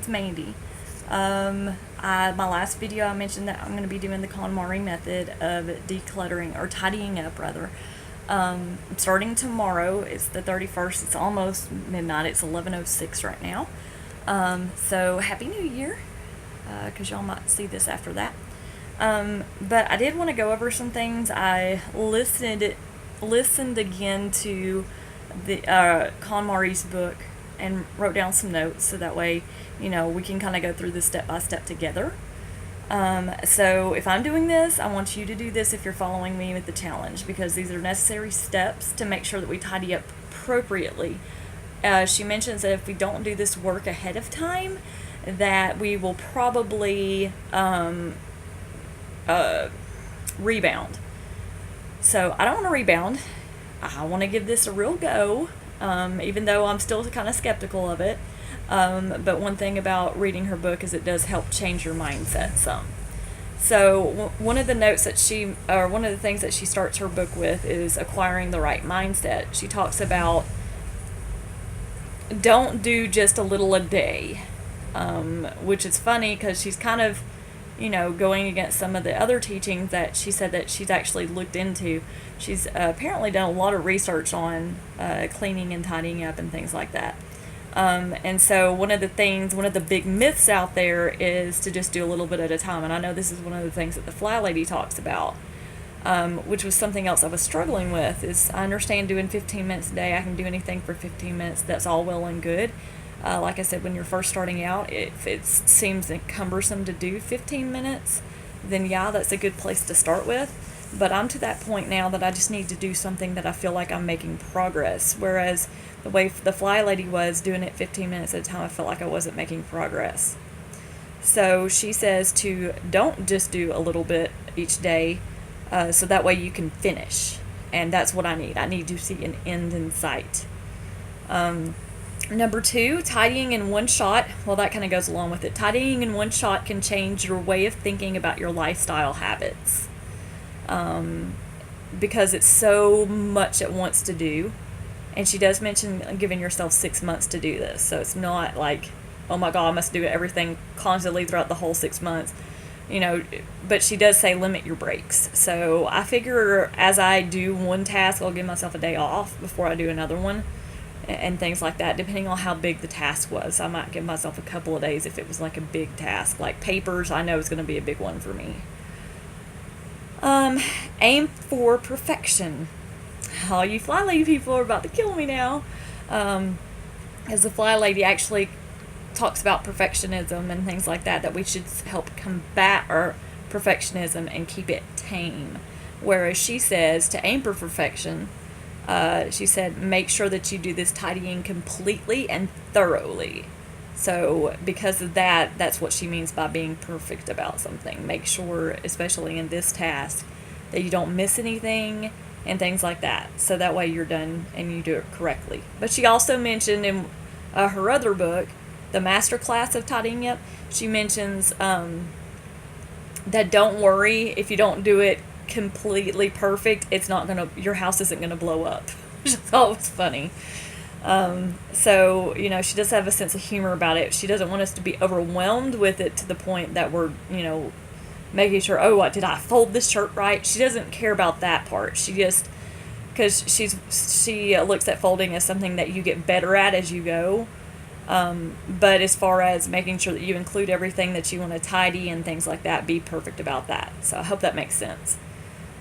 with Mandy. My last video I mentioned that I'm going to be doing the KonMari method of decluttering, or tidying up rather. Starting tomorrow. It's the 31st. It's almost midnight. It's 11:06 right now. So Happy New Year, because y'all might see this after that. But I did want to go over some things. I listened again to the KonMari's book and wrote down some notes, so that way, we can kind of go through this step by step together. So if I'm doing this, I want you to do this if you're following me with the challenge, because these are necessary steps to make sure that we tidy up appropriately. She mentions that if we don't do this work ahead of time, that we will probably rebound. So I don't want to rebound. I want to give this a real go, even though I'm still kind of skeptical of it. But one thing about reading her book is it does help change your mindset some. So one of the things that she starts her book with is acquiring the right mindset. She talks about don't do just a little a day, which is funny because she's kind of, going against some of the other teachings that she said that she's actually looked into. She's apparently done a lot of research on cleaning and tidying up and things like that. And so one of the big myths out there is to just do a little bit at a time. And I know this is one of the things that the Fly Lady talks about, which was something else I was struggling with. Is I understand doing 15 minutes a day. I can do anything for 15 minutes. That's all well and good. Like I said, when you're first starting out, if it seems cumbersome to do 15 minutes, then yeah, that's a good place to start with. But I'm to that point now that I just need to do something that I feel like I'm making progress. Whereas the way the Fly Lady was doing it 15 minutes at a time, I felt like I wasn't making progress. So she says to don't just do a little bit each day, so that way you can finish. And that's what I need. I need to see an end in sight. Number 2, tidying in one shot. Well, that kind of goes along with it. Tidying in one shot can change your way of thinking about your lifestyle habits. Because it's so much at once to do. And she does mention giving yourself 6 months to do this. So it's not like, oh my God, I must do everything constantly throughout the whole 6 months. But she does say limit your breaks. So I figure as I do one task, I'll give myself a day off before I do another one. And things like that, depending on how big the task was. I might give myself a couple of days if it was like a big task. Like papers, I know is going to be a big one for me. Aim for perfection. All you Fly Lady people are about to kill me now. As the Fly Lady actually talks about perfectionism and things like that we should help combat our perfectionism and keep it tame. Whereas she says to aim for perfection, she said make sure that you do this tidying completely and thoroughly. So because of that, that's what she means by being perfect about something. Make sure, especially in this task, that you don't miss anything and things like that. So that way you're done and you do it correctly. But she also mentioned in her other book, The Master Class of Tidying Up, she mentions that don't worry if you don't do it completely perfect. Your house isn't gonna blow up, which is always funny. So, she does have a sense of humor about it. She doesn't want us to be overwhelmed with it to the point that we're, making sure, oh, what, did I fold this shirt right? She doesn't care about that part. She just, because she looks at folding as something that you get better at as you go. But as far as making sure that you include everything that you want to tidy and things like that, be perfect about that. So I hope that makes sense.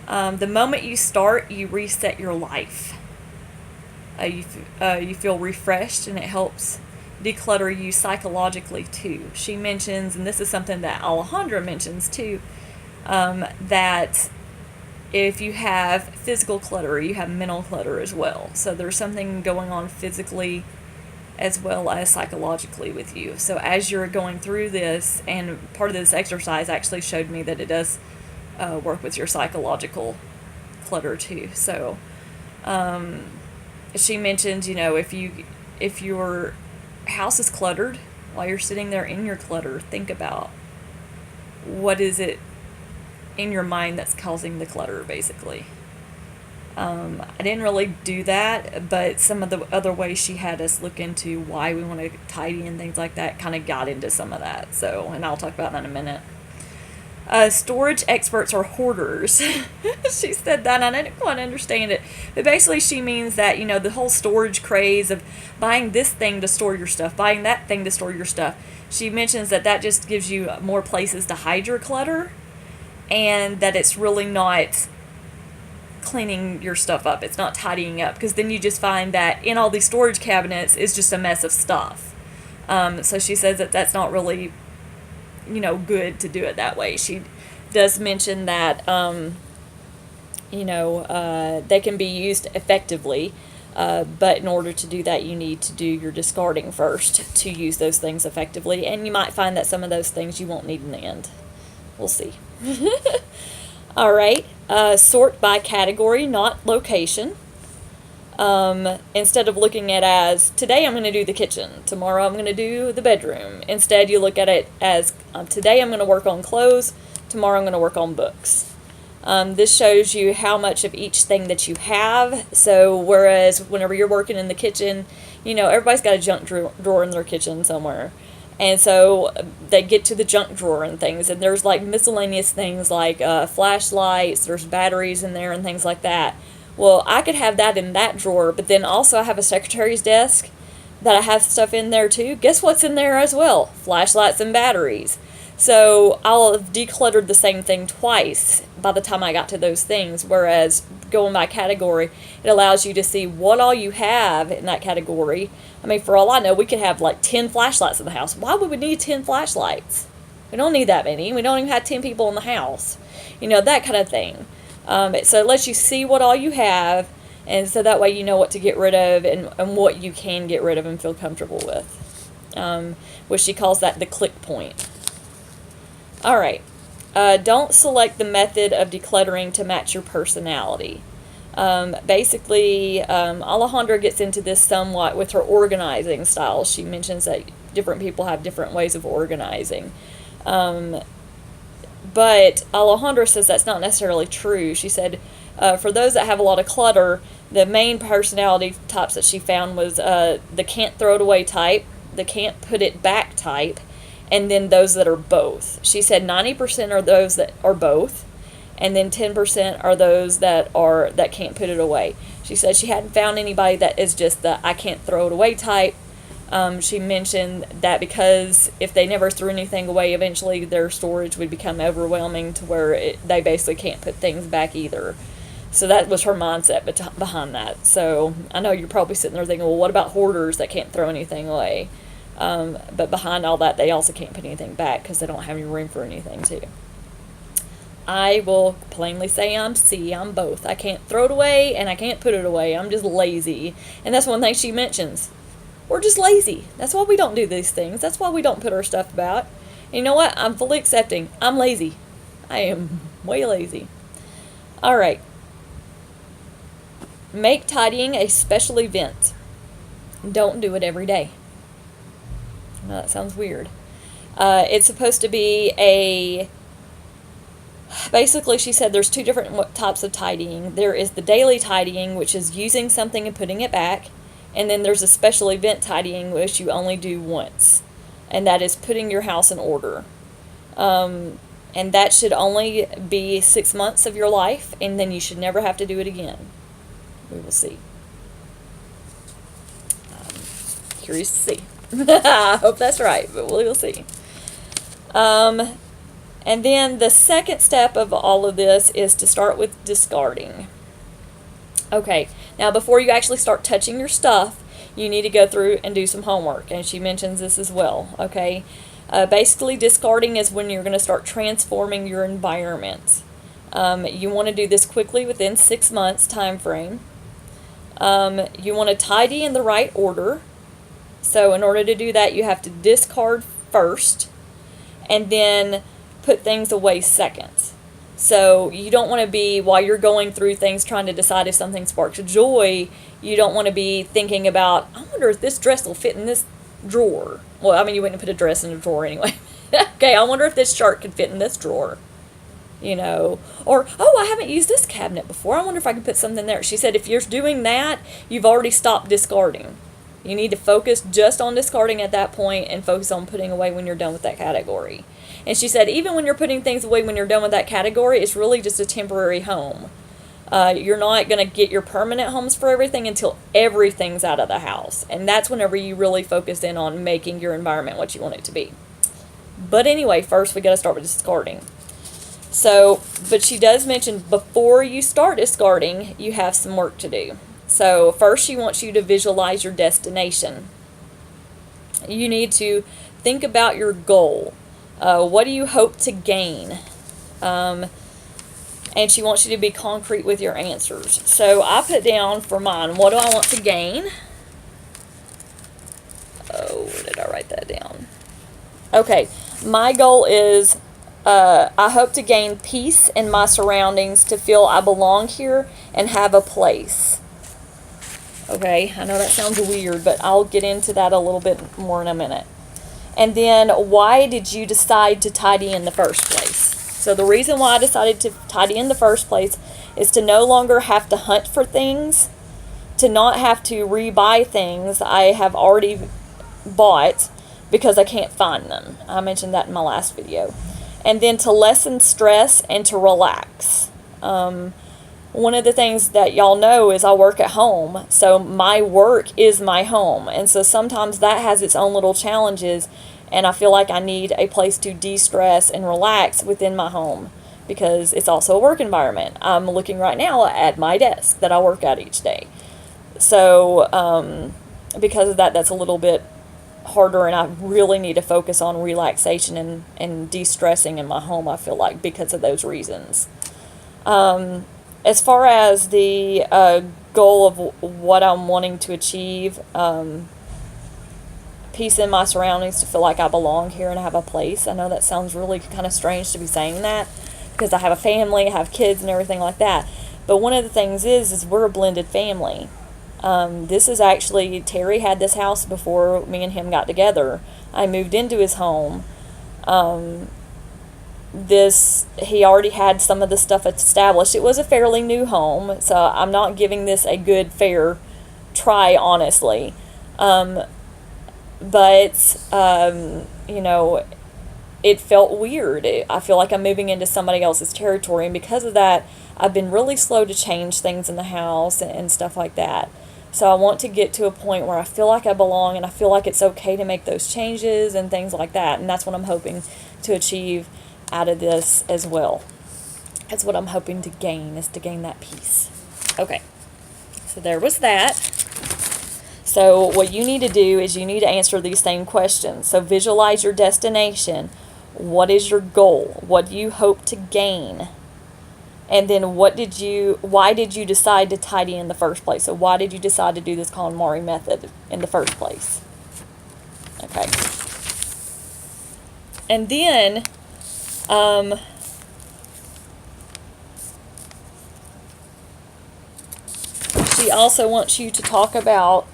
The moment you start, you reset your life. You feel refreshed, and it helps declutter you psychologically too. She mentions, and this is something that Alejandra mentions too, that if you have physical clutter, you have mental clutter as well. So there's something going on physically as well as psychologically with you. So as you're going through this, and part of this exercise actually showed me that it does work with your psychological clutter too. So she mentioned, if your house is cluttered, while you're sitting there in your clutter, think about what is it in your mind that's causing the clutter, basically. I didn't really do that, but some of the other ways she had us look into why we want to tidy and things like that kind of got into some of that. So, and I'll talk about that in a minute. Storage experts are hoarders. She said that, and I didn't quite understand it. But basically, she means that, the whole storage craze of buying this thing to store your stuff, buying that thing to store your stuff. She mentions that just gives you more places to hide your clutter, and that it's really not cleaning your stuff up. It's not tidying up, because then you just find that in all these storage cabinets is just a mess of stuff. So she says that that's not really good to do it that way. She does mention that, they can be used effectively, but in order to do that, you need to do your discarding first to use those things effectively, and you might find that some of those things you won't need in the end. We'll see. All right. Sort by category, not location. Instead of looking at as, today I'm going to do the kitchen, tomorrow I'm going to do the bedroom. Instead, you look at it as, today I'm going to work on clothes, tomorrow I'm going to work on books. This shows you how much of each thing that you have. So whereas whenever you're working in the kitchen, everybody's got a junk drawer in their kitchen somewhere. And so they get to the junk drawer and things, and there's like miscellaneous things like flashlights, there's batteries in there and things like that. Well, I could have that in that drawer, but then also I have a secretary's desk that I have stuff in there too. Guess what's in there as well? Flashlights and batteries. So I'll have decluttered the same thing twice by the time I got to those things, whereas going by category, it allows you to see what all you have in that category. I mean, for all I know, we could have like 10 flashlights in the house. Why would we need 10 flashlights? We don't need that many. We don't even have 10 people in the house. That kind of thing. So it lets you see what all you have, and so that way you know what to get rid of and what you can get rid of and feel comfortable with, which she calls that the click point. All right. Don't select the method of decluttering to match your personality. Basically, Alejandra gets into this somewhat with her organizing style. She mentions that different people have different ways of organizing. But Alejandra says that's not necessarily true. She said, for those that have a lot of clutter, the main personality types that she found was the can't throw it away type, the can't put it back type, and then those that are both. She said 90% are those that are both, and then 10% are those that can't put it away. She said she hadn't found anybody that is just the I can't throw it away type. She mentioned that because if they never threw anything away, eventually their storage would become overwhelming to where they basically can't put things back either. So that was her mindset behind that. So I know you're probably sitting there thinking, well, what about hoarders that can't throw anything away? But behind all that, they also can't put anything back because they don't have any room for anything too. I will plainly say I'm both. I can't throw it away and I can't put it away. I'm just lazy. And that's one thing she mentions. We're just lazy. That's why we don't do these things. That's why we don't put our stuff about. And you know what? I'm fully accepting. I'm lazy. I am way lazy. All right. Make tidying a special event. Don't do it every day. I know that sounds weird. It's supposed to be basically she said there's two different types of tidying. There is the daily tidying, which is using something and putting it back. And then there's a special event tidying, which you only do once. And that is putting your house in order. And that should only be 6 months of your life, and then you should never have to do it again. We will see. Curious to see. I hope that's right, but we will see. And then the second step of all of this is to start with discarding. Okay, now before you actually start touching your stuff, you need to go through and do some homework, and she mentions this as well, okay? Basically, discarding is when you're going to start transforming your environment. You want to do this quickly within 6 months time frame. You want to tidy in the right order. So in order to do that, you have to discard first and then put things away second. So you don't want to be, while you're going through things trying to decide if something sparks joy, you don't want to be thinking about, I wonder if this dress will fit in this drawer. Well, I mean, you wouldn't put a dress in a drawer anyway. Okay, I wonder if this shirt could fit in this drawer. or, oh, I haven't used this cabinet before. I wonder if I can put something there. She said if you're doing that, you've already stopped discarding. You need to focus just on discarding at that point and focus on putting away when you're done with that category. And she said even when you're putting things away when you're done with that category, it's really just a temporary home. You're not going to get your permanent homes for everything until everything's out of the house. And that's whenever you really focus in on making your environment what you want it to be. But anyway, first we got to start with discarding. So, but she does mention before you start discarding, you have some work to do. So first she wants you to visualize your destination. You need to think about your goal. What do you hope to gain? And she wants you to be concrete with your answers. So I put down for mine, what do I want to gain? Oh, where did I write that down? Okay, my goal is I hope to gain peace in my surroundings, to feel I belong here and have a place. Okay, I know that sounds weird, but I'll get into that a little bit more in a minute. And then, why did you decide to tidy in the first place? So the reason why I decided to tidy in the first place is to no longer have to hunt for things, to not have to rebuy things I have already bought because I can't find them. I mentioned that in my last video. And then to lessen stress and to relax. One of the things that y'all know is I work at home, so my work is my home. And so sometimes that has its own little challenges, and I feel like I need a place to de-stress and relax within my home because it's also a work environment. I'm looking right now at my desk that I work at each day. So because of that, that's a little bit harder, and I really need to focus on relaxation and de-stressing in my home, I feel like, because of those reasons. As far as the goal of what I'm wanting to achieve, peace in my surroundings, to feel like I belong here and I have a place. I know that sounds really kind of strange to be saying that because I have a family, I have kids and everything like that. But one of the things is we're a blended family. This is actually, Terry had this house before me and him got together. I moved into his home. He already had some of the stuff established. It was a fairly new home, so I'm not giving this a good, fair try, honestly. It felt weird. I feel like I'm moving into somebody else's territory, and because of that, I've been really slow to change things in the house and stuff like that. So I want to get to a point where I feel like I belong and I feel like it's okay to make those changes and things like that. And that's what I'm hoping to achieve out of this as well. That's what I'm hoping to gain, is to gain that peace. Okay, so there was that. So what you need to do is you need to answer these same questions. So visualize your destination. What is your goal? What do you hope to gain? And then why did you decide to tidy in the first place? So why did you decide to do this KonMari method in the first place? Okay. And then, she also wants you to talk about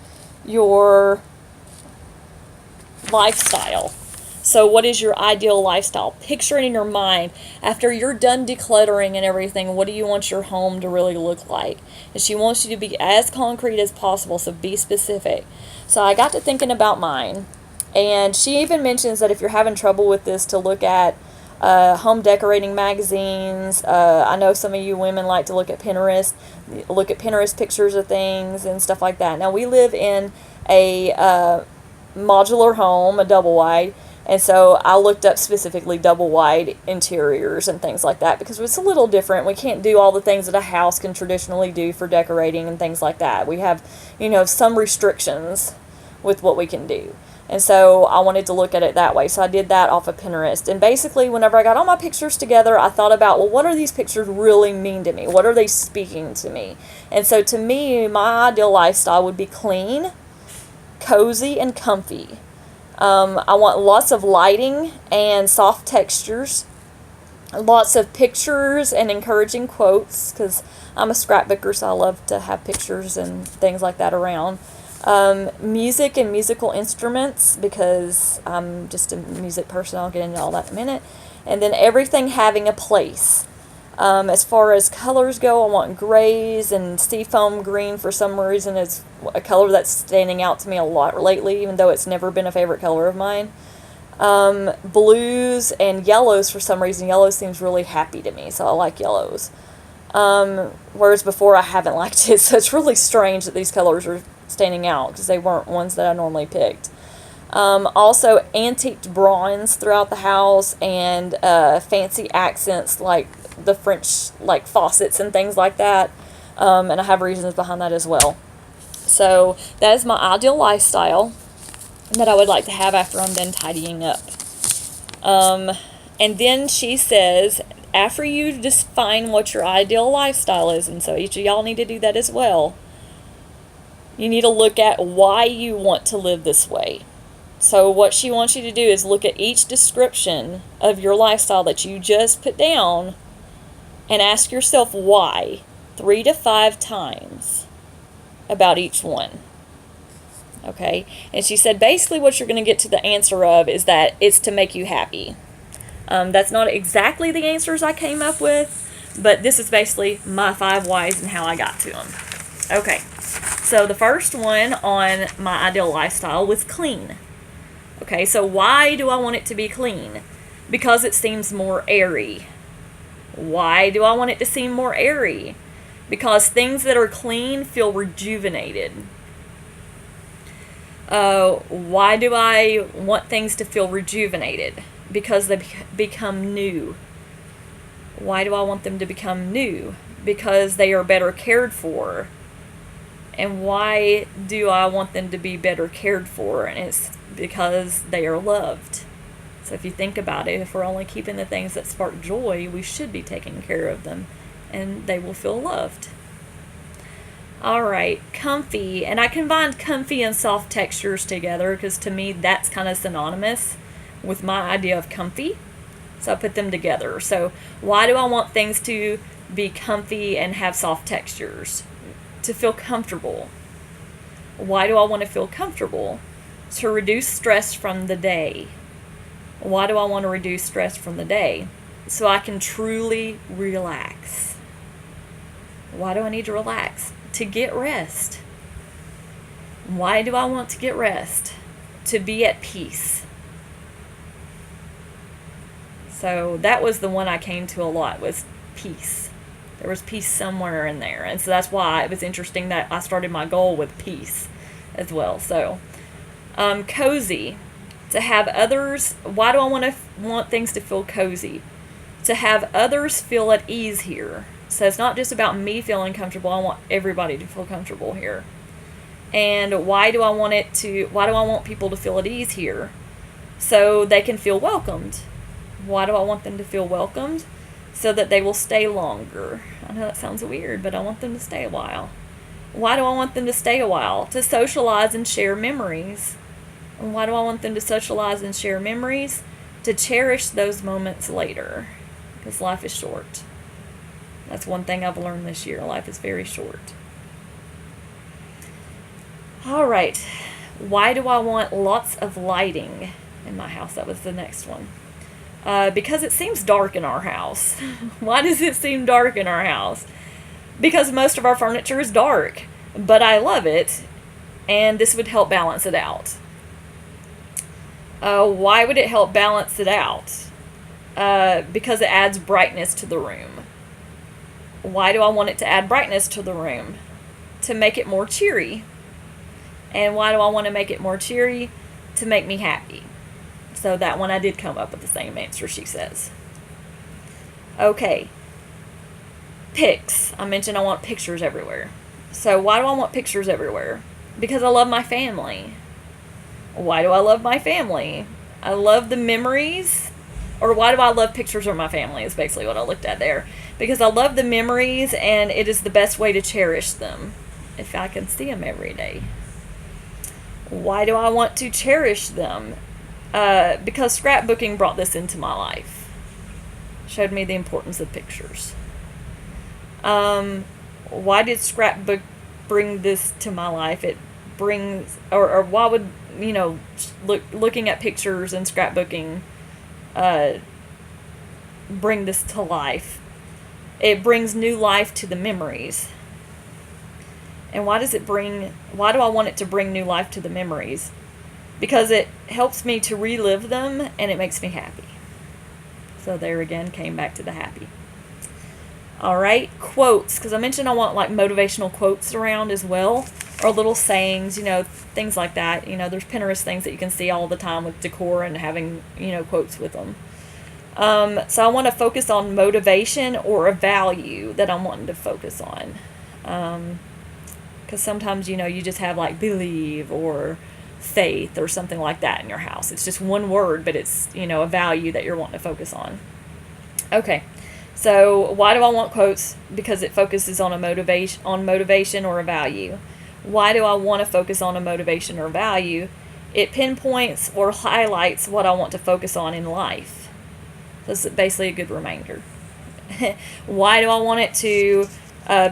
your lifestyle. So what is your ideal lifestyle? Picture it in your mind. After you're done decluttering and everything, what do you want your home to really look like? And she wants you to be as concrete as possible, so be specific. So I got to thinking about mine, and she even mentions that if you're having trouble with this, to look at home decorating magazines. I know some of you women like to look at Pinterest pictures of things and stuff like that. Now, we live in a modular home, a double wide, and so I looked up specifically double wide interiors and things like that because it's a little different. We can't do all the things that a house can traditionally do for decorating and things like that. We have, some restrictions with what we can do. And so I wanted to look at it that way. So I did that off of Pinterest. And basically, whenever I got all my pictures together, I thought about, well, what are these pictures really mean to me? What are they speaking to me? And so to me, my ideal lifestyle would be clean, cozy, and comfy. I want lots of lighting and soft textures, lots of pictures and encouraging quotes, because I'm a scrapbooker, so I love to have pictures and things like that around. Music and musical instruments, because I'm just a music person. I'll get into all that in a minute. And then everything having a place. As far as colors go, I want grays, and seafoam green for some reason is a color that's standing out to me a lot lately, even though it's never been a favorite color of mine. Blues and yellows for some reason. Yellow seems really happy to me, so I like yellows. Whereas before I haven't liked it, so it's really strange that these colors are standing out because they weren't ones that I normally picked. Also antiqued bronze throughout the house, and fancy accents like the French like faucets and things like that. And I have reasons behind that as well. So that is my ideal lifestyle that I would like to have after I'm done tidying up. And then she says, after you define what your ideal lifestyle is, and so each of y'all need to do that as well, you need to look at why you want to live this way. So what she wants you to do is look at each description of your lifestyle that you just put down and ask yourself why 3 to 5 times about each one. Okay? And she said basically what you're going to get to the answer of is that it's to make you happy. That's not exactly the answers I came up with, but this is basically my 5 whys and how I got to them. Okay, so the first one on my ideal lifestyle was clean. Okay, so why do I want it to be clean? Because it seems more airy. Why do I want it to seem more airy? Because things that are clean feel rejuvenated. Why do I want things to feel rejuvenated? Because they become new. Why do I want them to become new? Because they are better cared for. And why do I want them to be better cared for? And it's because they are loved. So if you think about it, if we're only keeping the things that spark joy, we should be taking care of them, and they will feel loved. Alright, comfy. And I combined comfy and soft textures together because to me that's kind of synonymous with my idea of comfy. So I put them together. So why do I want things to be comfy and have soft textures? To feel comfortable. Why do I want to feel comfortable? To reduce stress from the day. Why do I want to reduce stress from the day? So I can truly relax. Why do I need to relax? To get rest. Why do I want to get rest? To be at peace. So that was the one I came to a lot, was peace. There was peace somewhere in there. And so that's why it was interesting that I started my goal with peace as well. So, cozy. To have others, why do I want things to feel cozy? To have others feel at ease here. So it's not just about me feeling comfortable. I want everybody to feel comfortable here. And why do I want people to feel at ease here? So they can feel welcomed. Why do I want them to feel welcomed? So that they will stay longer. I know that sounds weird, but I want them to stay a while. Why do I want them to stay a while? To socialize and share memories. And why do I want them to socialize and share memories? To cherish those moments later. Because life is short. That's one thing I've learned this year. Life is very short. Alright. Why do I want lots of lighting in my house? That was the next one. Because it seems dark in our house. Why does it seem dark in our house? Because most of our furniture is dark. But I love it. And this would help balance it out. Why would it help balance it out? Because it adds brightness to the room. Why do I want it to add brightness to the room? To make it more cheery. And why do I want to make it more cheery? To make me happy. So that one I did come up with the same answer she says. Okay. Pics. I mentioned I want pictures everywhere. So why do I want pictures everywhere? Because I love my family. Why do I love my family? I love the memories. Or why do I love pictures of my family is basically what I looked at there. Because I love the memories and it is the best way to cherish them. If I can see them every day. Why do I want to cherish them? Because scrapbooking brought this into my life. Showed me the importance of pictures. Why did scrapbook bring this to my life? It brings, or why would, looking at pictures and scrapbooking bring this to life? it brings new life to the memories. And why do I want it to bring new life to the memories? Because it helps me to relive them and it makes me happy. So there again, came back to the happy. All right, quotes, because I mentioned I want like motivational quotes around as well, or little sayings, things like that. There's Pinterest things that you can see all the time with decor and having, quotes with them. So I want to focus on motivation or a value that I'm wanting to focus on. Because sometimes, you just have like believe or faith or something like that in your house. It's just one word, but it's, a value that you're wanting to focus on. Okay. So why do I want quotes? Because it focuses on motivation or a value. Why do I want to focus on a motivation or value? It pinpoints or highlights what I want to focus on in life. So it's basically a good reminder. Why do I want it to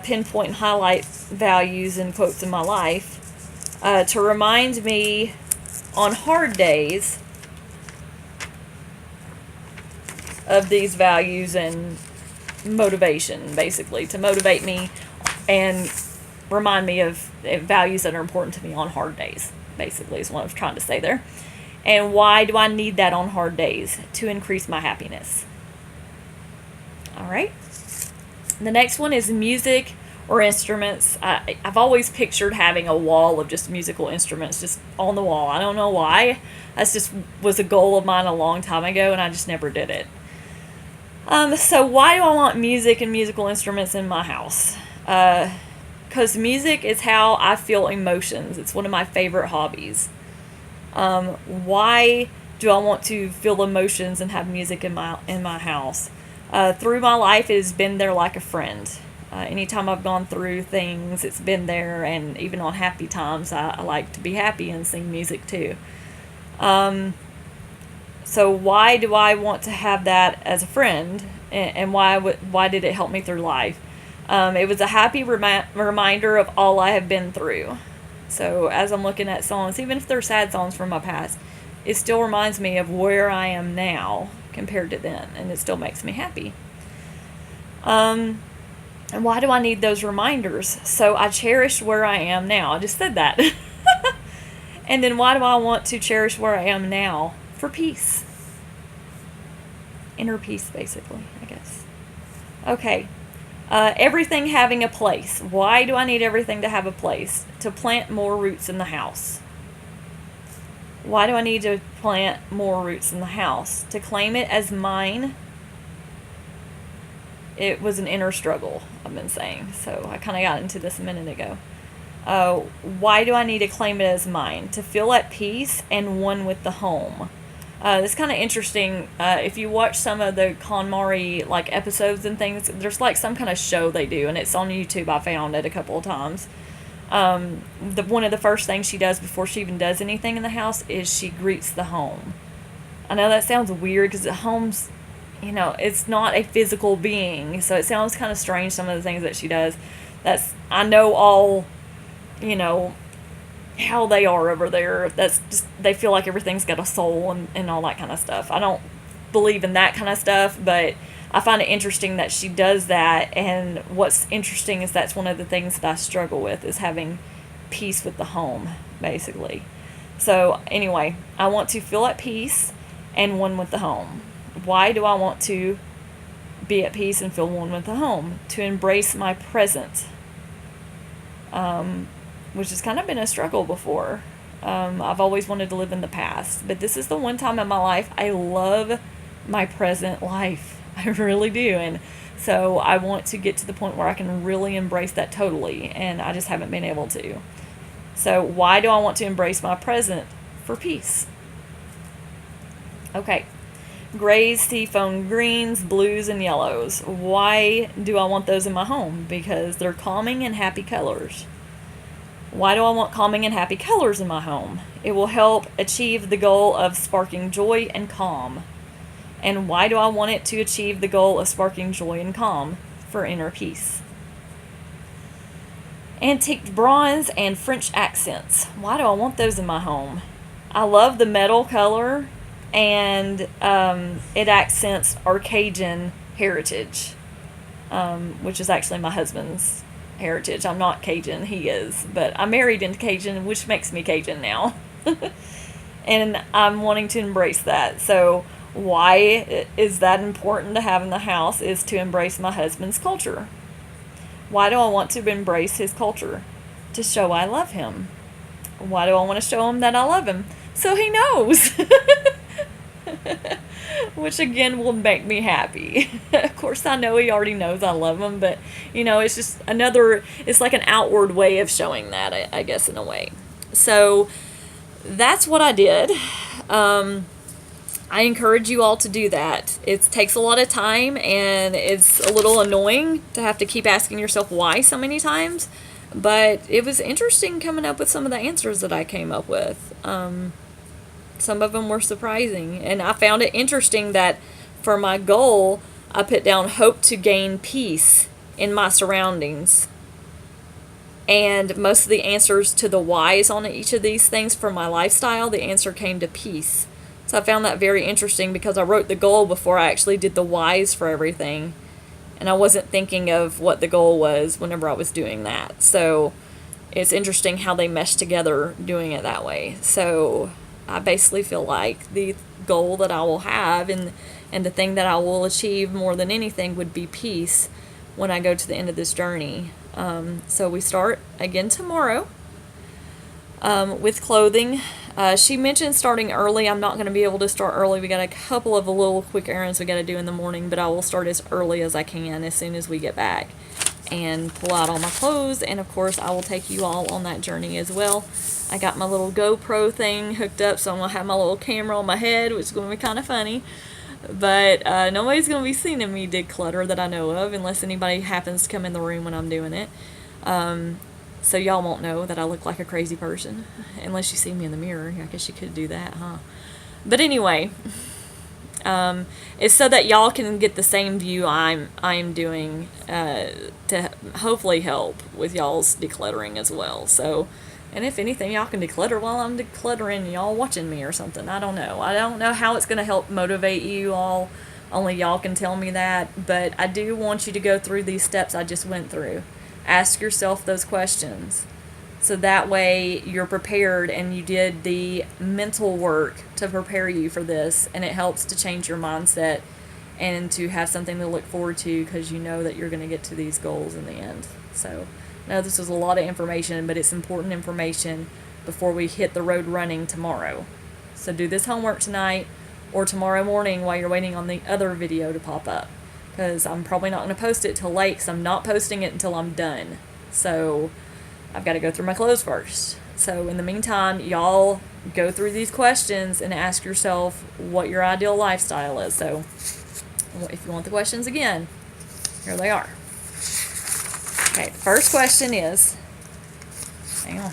pinpoint and highlight values and quotes in my life? To remind me on hard days of these values and motivation, basically, to motivate me and remind me of values that are important to me on hard days, basically, is what I was trying to say there. And why do I need that on hard days? To increase my happiness. All right. The next one is music or instruments. I've always pictured having a wall of just musical instruments just on the wall. I don't know why. That's just was a goal of mine a long time ago, and I just never did it. So why do I want music and musical instruments in my house? Because music is how I feel emotions. It's one of my favorite hobbies. Why do I want to feel emotions and have music in my house? Through my life, it has been there like a friend. Anytime I've gone through things, it's been there, and even on happy times, I like to be happy and sing music too. So why do I want to have that as a friend, and why did it help me through life? It was a happy reminder of all I have been through. So as I'm looking at songs, even if they're sad songs from my past, it still reminds me of where I am now compared to then, and it still makes me happy. And why do I need those reminders? So I cherish where I am now. I just said that. And then why do I want to cherish where I am now? For peace. Inner peace, basically, I guess. Okay. Everything having a place. Why do I need everything to have a place? To plant more roots in the house. Why do I need to plant more roots in the house? To claim it as mine. It was an inner struggle, I've been saying. So I kind of got into this a minute ago. Why do I need to claim it as mine? To feel at peace and one with the home. It's kind of interesting. If you watch some of the KonMari like episodes and things, there's like some kind of show they do, and it's on YouTube. I found it a couple of times. One of the first things she does before she even does anything in the house is she greets the home. I know that sounds weird because the home's, it's not a physical being, so it sounds kind of strange, some of the things that she does. I know all, how they are over there. That's just, they feel like everything's got a soul and all that kind of stuff. I don't believe in that kind of stuff, but I find it interesting that she does that. And what's interesting is that's one of the things that I struggle with, is having peace with the home, basically. So anyway, I want to feel at peace and one with the home. Why do I want to be at peace and feel one with the home? To embrace my present. Which has kind of been a struggle before. I've always wanted to live in the past, but this is the one time in my life I love my present life. I really do, and so I want to get to the point where I can really embrace that totally, and I just haven't been able to. So why do I want to embrace my present? For peace. Okay. Grays, seafoam greens, blues, and yellows. Why do I want those in my home? Because they're calming and happy colors. Why do I want calming and happy colors in my home? It will help achieve the goal of sparking joy and calm. And why do I want it to achieve the goal of sparking joy and calm? For inner peace. Antique bronze and French accents. Why do I want those in my home? I love the metal color, and it accents our Cajun heritage. which is actually my husband's heritage. I'm not Cajun, he is, but I married into Cajun, which makes me Cajun now. And I'm wanting to embrace that. So why is that important to have in the house is to embrace my husband's culture. Why do I want to embrace his culture? To show I love him. Why do I want to show him that I love him? So he knows. Which again will make me happy. Of course, I know he already knows I love him, but it's just it's like an outward way of showing that, I guess, in a way. So that's what I did. I encourage you all to do that. It takes a lot of time, and it's a little annoying to have to keep asking yourself why so many times, but it was interesting coming up with some of the answers that I came up with. Some of them were surprising, and I found it interesting that for my goal, I put down hope to gain peace in my surroundings. And most of the answers to the whys on each of these things for my lifestyle, the answer came to peace. So I found that very interesting because I wrote the goal before I actually did the whys for everything. And I wasn't thinking of what the goal was whenever I was doing that. So it's interesting how they mesh together doing it that way. So I basically feel like the goal that I will have and the thing that I will achieve more than anything would be peace when I go to the end of this journey. So we start again tomorrow with clothing. She mentioned starting early. I'm not going to be able to start early. We got a couple of little quick errands we got to do in the morning, but I will start as early as I can as soon as we get back and pull out all my clothes. And of course, I will take you all on that journey as well. I got my little GoPro thing hooked up, so I'm going to have my little camera on my head, which is going to be kind of funny. But nobody's going to be seeing me declutter that I know of, unless anybody happens to come in the room when I'm doing it. So y'all won't know that I look like a crazy person, unless you see me in the mirror. I guess you could do that, huh? But anyway, it's so that y'all can get the same view I'm doing to hopefully help with y'all's decluttering as well. So, and if anything, y'all can declutter while I'm decluttering, y'all watching me or something. I don't know. I don't know how it's going to help motivate you all. Only y'all can tell me that. But I do want you to go through these steps I just went through. Ask yourself those questions. So that way you're prepared and you did the mental work to prepare you for this. And it helps to change your mindset and to have something to look forward to because you know that you're going to get to these goals in the end. So, no, this was a lot of information, but it's important information before we hit the road running tomorrow. So do this homework tonight or tomorrow morning while you're waiting on the other video to pop up. Because I'm probably not going to post it till late because I'm not posting it until I'm done. So I've got to go through my clothes first. So in the meantime, y'all go through these questions and ask yourself what your ideal lifestyle is. So if you want the questions again, here they are. Okay, the first question is, hang on.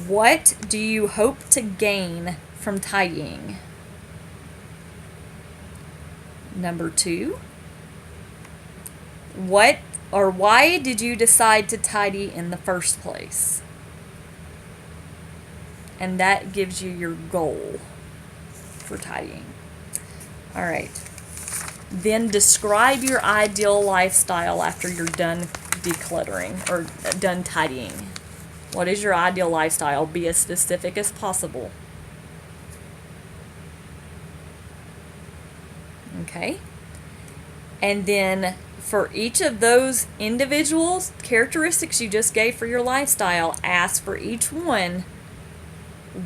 What do you hope to gain from tidying? Number 2, what or why did you decide to tidy in the first place? And that gives you your goal for tidying. All right. Then describe your ideal lifestyle after you're done decluttering or done tidying. What is your ideal lifestyle? Be as specific as possible. Okay. And then for each of those individuals, characteristics you just gave for your lifestyle, ask for each one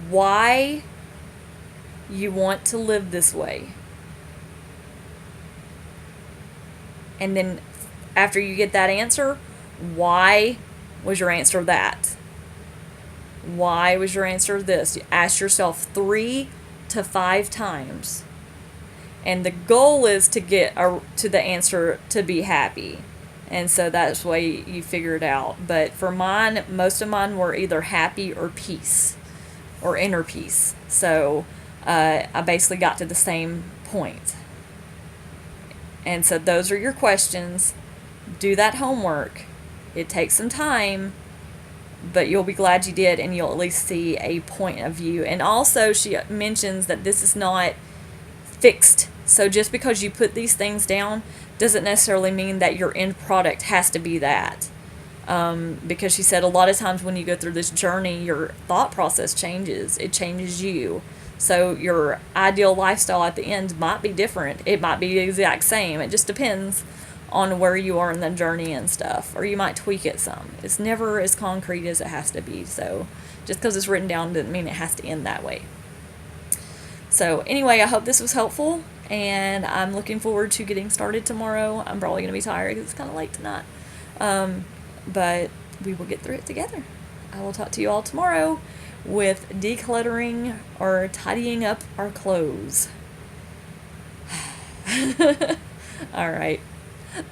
why you want to live this way. And then after you get that answer, why was your answer that? Why was your answer this? You ask yourself 3 to 5 times. And the goal is to get to the answer to be happy. And so that's the way you figure it out. But for mine, most of mine were either happy or peace or inner peace. So I basically got to the same point. And so those are your questions. Do that homework. It takes some time, but you'll be glad you did, and you'll at least see a point of view. And also she mentions that this is not fixed So just because you put these things down doesn't necessarily mean that your end product has to be that. Because she said a lot of times when you go through this journey, your thought process changes. It changes you. So your ideal lifestyle at the end might be different. It might be the exact same. It just depends on where you are in the journey and stuff. Or you might tweak it some. It's never as concrete as it has to be. So just because it's written down doesn't mean it has to end that way. So anyway, I hope this was helpful. And I'm looking forward to getting started tomorrow. I'm probably going to be tired because it's kind of late tonight. But we will get through it together. I will talk to you all tomorrow with decluttering or tidying up our clothes. All right.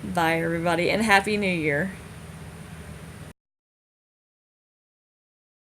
Bye, everybody, and Happy New Year.